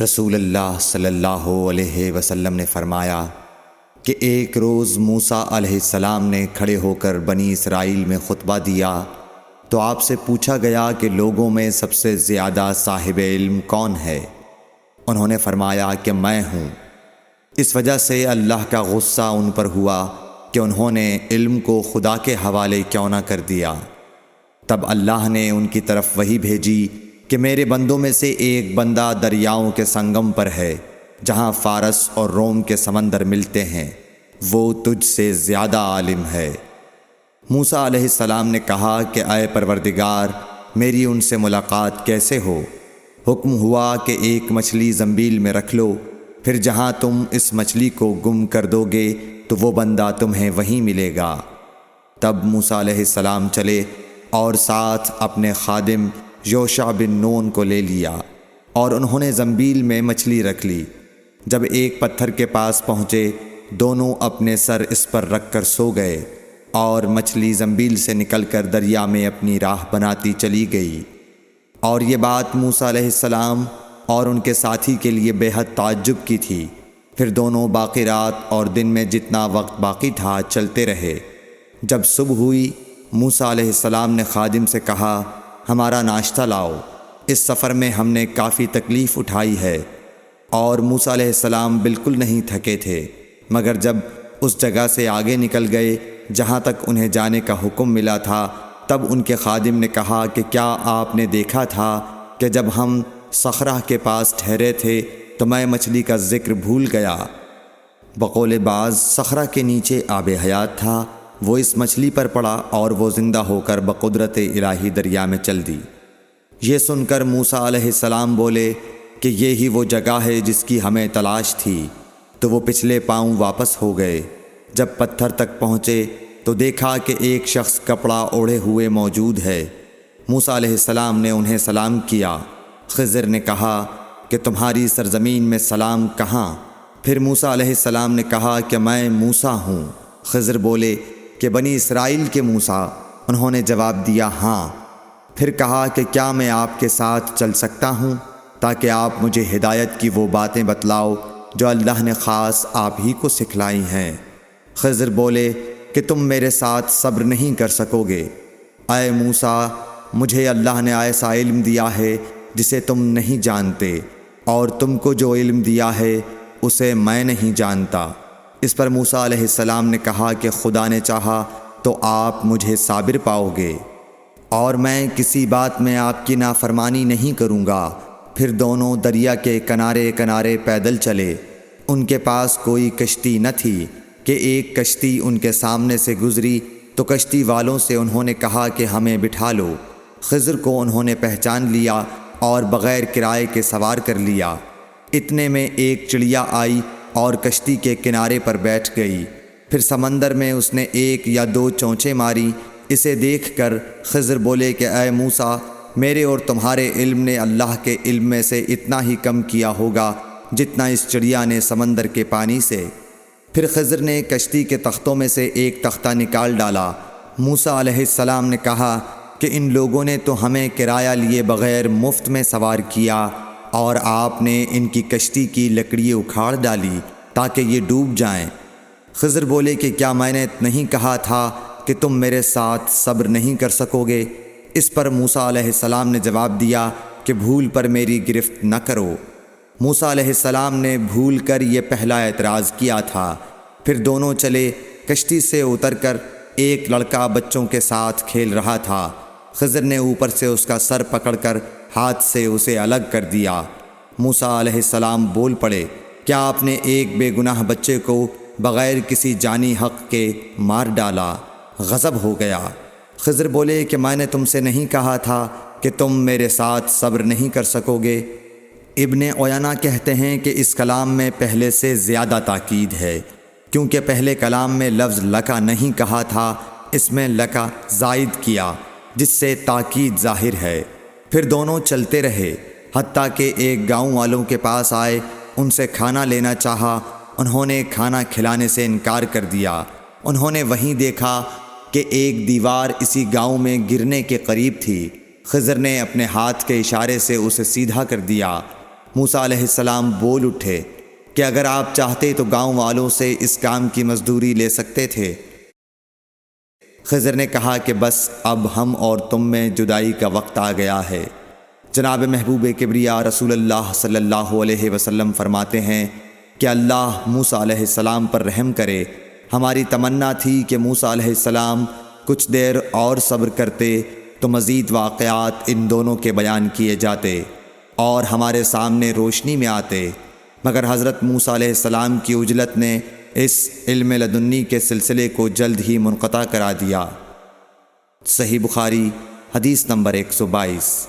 رسول اللہ صلی اللہ علیہ وسلم نے فرمایا کہ ایک روز موسیٰ علیہ السلام نے کھڑے ہو کر بنی اسرائیل میں خطبہ دیا تو آپ سے پوچھا گیا کہ لوگوں میں سب سے زیادہ صاحب علم کون ہے؟ انہوں نے فرمایا کہ میں ہوں۔ اس وجہ سے اللہ کا غصہ ان پر ہوا کہ انہوں نے علم کو خدا کے حوالے کیوں نہ کر دیا۔ تب اللہ نے ان کی طرف وحی بھیجی کہ میرے بندوں میں سے ایک بندہ دریاؤں کے سنگم پر ہے جہاں فارس اور روم کے سمندر ملتے ہیں، وہ تجھ سے زیادہ عالم ہے۔ موسیٰ علیہ السلام نے کہا کہ اے پروردگار، میری ان سے ملاقات کیسے ہو؟ حکم ہوا کہ ایک مچھلی زنبیل میں رکھ لو، پھر جہاں تم اس مچھلی کو گم کر دو گے تو وہ بندہ تمہیں وہیں ملے گا۔ تب موسیٰ علیہ السلام چلے اور ساتھ اپنے خادم یوشع بن نون کو لے لیا، اور انہوں نے زنبیل میں مچھلی رکھ لی۔ جب ایک پتھر کے پاس پہنچے، دونوں اپنے سر اس پر رکھ کر سو گئے، اور مچھلی زنبیل سے نکل کر دریا میں اپنی راہ بناتی چلی گئی۔ اور یہ بات موسیٰ علیہ السلام اور ان کے ساتھی کے لیے بے حد تعجب کی تھی۔ پھر دونوں باقی رات اور دن میں جتنا وقت باقی تھا چلتے رہے۔ جب صبح ہوئی، موسیٰ علیہ السلام نے خادم سے کہا، ہمارا ناشتہ لاؤ، اس سفر میں ہم نے کافی تکلیف اٹھائی ہے۔ اور موسیٰ علیہ السلام بالکل نہیں تھکے تھے، مگر جب اس جگہ سے آگے نکل گئے جہاں تک انہیں جانے کا حکم ملا تھا، تب ان کے خادم نے کہا کہ کیا آپ نے دیکھا تھا کہ جب ہم صخرہ کے پاس ٹھہرے تھے تو میں مچھلی کا ذکر بھول گیا؟ بقول بعض صخرہ کے نیچے آب حیات تھا، وہ اس مچھلی پر پڑا اور وہ زندہ ہو کر بقدرت الہی دریا میں چل دی۔ یہ سن کر موسیٰ علیہ السلام بولے کہ یہ ہی وہ جگہ ہے جس کی ہمیں تلاش تھی، تو وہ پچھلے پاؤں واپس ہو گئے۔ جب پتھر تک پہنچے تو دیکھا کہ ایک شخص کپڑا اوڑھے ہوئے موجود ہے۔ موسیٰ علیہ السلام نے انہیں سلام کیا۔ خضر نے کہا کہ تمہاری سرزمین میں سلام کہاں؟ پھر موسیٰ علیہ السلام نے کہا کہ میں موسیٰ ہوں۔ خضر بولے کہ بنی اسرائیل کے موسیٰ؟ انہوں نے جواب دیا ہاں۔ پھر کہا کہ کیا میں آپ کے ساتھ چل سکتا ہوں تاکہ آپ مجھے ہدایت کی وہ باتیں بتلاؤ جو اللہ نے خاص آپ ہی کو سکھلائی ہیں؟ خضر بولے کہ تم میرے ساتھ صبر نہیں کر سکو گے۔ اے موسیٰ، مجھے اللہ نے ایسا علم دیا ہے جسے تم نہیں جانتے، اور تم کو جو علم دیا ہے اسے میں نہیں جانتا۔ اس پر موسیٰ علیہ السلام نے کہا کہ خدا نے چاہا تو آپ مجھے صابر پاؤ گے، اور میں کسی بات میں آپ کی نافرمانی نہیں کروں گا۔ پھر دونوں دریا کے کنارے کنارے پیدل چلے۔ ان کے پاس کوئی کشتی نہ تھی کہ ایک کشتی ان کے سامنے سے گزری تو کشتی والوں سے انہوں نے کہا کہ ہمیں بٹھا لو۔ خضر کو انہوں نے پہچان لیا اور بغیر کرائے کے سوار کر لیا۔ اتنے میں ایک چڑیا آئی اور کشتی کے کنارے پر بیٹھ گئی۔ پھر سمندر میں اس نے ایک یا دو چونچیں ماری۔ اسے دیکھ کر خضر بولے کہ اے موسیٰ، میرے اور تمہارے علم نے اللہ کے علم میں سے اتنا ہی کم کیا ہوگا جتنا اس چڑیا نے سمندر کے پانی سے۔ پھر خضر نے کشتی کے تختوں میں سے ایک تختہ نکال ڈالا۔ موسیٰ علیہ السلام نے کہا کہ ان لوگوں نے تو ہمیں کرایہ لیے بغیر مفت میں سوار کیا، اور آپ نے ان کی کشتی کی لکڑی اکھاڑ ڈالی تاکہ یہ ڈوب جائیں۔ خضر بولے کہ کیا میں نے نہیں کہا تھا کہ تم میرے ساتھ صبر نہیں کر سکو گے؟ اس پر موسیٰ علیہ السلام نے جواب دیا کہ بھول پر میری گرفت نہ کرو۔ موسیٰ علیہ السلام نے بھول کر یہ پہلا اعتراض کیا تھا۔ پھر دونوں چلے۔ کشتی سے اتر کر ایک لڑکا بچوں کے ساتھ کھیل رہا تھا۔ خضر نے اوپر سے اس کا سر پکڑ کر ہاتھ سے اسے الگ کر دیا۔ موسیٰ علیہ السلام بول پڑے، کیا آپ نے ایک بے گناہ بچے کو بغیر کسی جانی حق کے مار ڈالا؟ غضب ہو گیا۔ خضر بولے کہ میں نے تم سے نہیں کہا تھا کہ تم میرے ساتھ صبر نہیں کر سکو گے؟ ابن عیینہ کہتے ہیں کہ اس کلام میں پہلے سے زیادہ تاکید ہے، کیونکہ پہلے کلام میں لفظ لکا نہیں کہا تھا، اس میں لکا زائد کیا، جس سے تاکید ظاہر ہے۔ پھر دونوں چلتے رہے، حتیٰ کہ ایک گاؤں والوں کے پاس آئے۔ ان سے کھانا لینا چاہا، انہوں نے کھانا کھلانے سے انکار کر دیا۔ انہوں نے وہیں دیکھا کہ ایک دیوار اسی گاؤں میں گرنے کے قریب تھی۔ خضر نے اپنے ہاتھ کے اشارے سے اسے سیدھا کر دیا۔ موسیٰ علیہ السلام بول اٹھے کہ اگر آپ چاہتے تو گاؤں والوں سے اس کام کی مزدوری لے سکتے تھے۔ خضر نے کہا کہ بس اب ہم اور تم میں جدائی کا وقت آ گیا ہے۔ جناب محبوب کبریا رسول اللہ صلی اللہ علیہ وسلم فرماتے ہیں کہ اللہ موسیٰ علیہ السلام پر رحم کرے۔ ہماری تمنا تھی کہ موسیٰ علیہ السلام کچھ دیر اور صبر کرتے تو مزید واقعات ان دونوں کے بیان کیے جاتے اور ہمارے سامنے روشنی میں آتے، مگر حضرت موسیٰ علیہ السلام کی عجلت نے اس علم لدنی کے سلسلے کو جلد ہی منقطع کرا دیا۔ صحیح بخاری حدیث نمبر 122۔